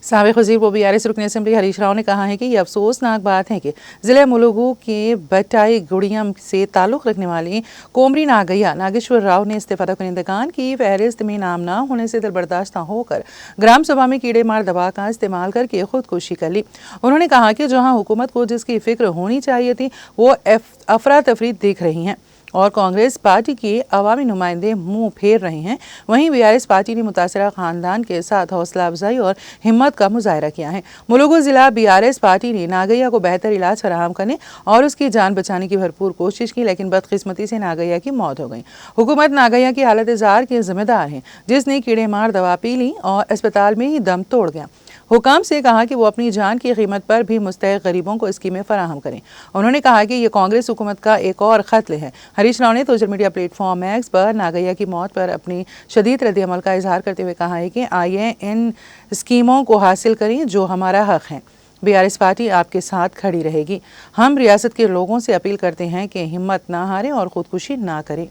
سابق وزیر و BRS رکن اسمبلی ہریش راؤ نے کہا ہے کہ یہ افسوسناک بات ہے کہ ضلع ملوگو کے بٹائی گڑیم سے تعلق رکھنے والی کومری ناگیا ناگیشور راؤ نے استفادہ کنندگان کی فہرست میں نام نہ ہونے سے دل برداشتہ ہو کر گرام سبھا میں کیڑے مار دوا کا استعمال کر کے خودکشی کر لی۔ انہوں نے کہا کہ جہاں حکومت کو جس کی فکر ہونی چاہیے تھی وہ افراتفری دیکھ رہی ہیں اور کانگریس پارٹی کے عوامی نمائندے منہ پھیر رہے ہیں، وہیں BRS پارٹی نے متاثرہ خاندان کے ساتھ حوصلہ افزائی اور ہمت کا مظاہرہ کیا ہے۔ ملوگو ضلع BRS پارٹی نے ناگیا کو بہتر علاج فراہم کرنے اور اس کی جان بچانے کی بھرپور کوشش کی، لیکن بدقسمتی سے ناگیا کی موت ہو گئی۔ حکومت ناگیا کی حالت زار کے ذمہ دار ہے، جس نے کیڑے مار دوا پی لی اور اسپتال میں ہی دم توڑ گیا۔ حکام سے کہا کہ وہ اپنی جان کی قیمت پر بھی مستحق غریبوں کو اسکیمیں فراہم کریں۔ انہوں نے کہا کہ یہ کانگریس حکومت کا ایک اور قتل ہے۔ ہریش راؤ نے سوشل میڈیا پلیٹ فارم ایکس پر ناگیا کی موت پر اپنی شدید رد عمل کا اظہار کرتے ہوئے کہا ہے کہ آئیے ان اسکیموں کو حاصل کریں جو ہمارا حق ہے۔ BRS پارٹی آپ کے ساتھ کھڑی رہے گی۔ ہم ریاست کے لوگوں سے اپیل کرتے ہیں کہ ہمت نہ ہاریں اور خودکشی نہ کریں۔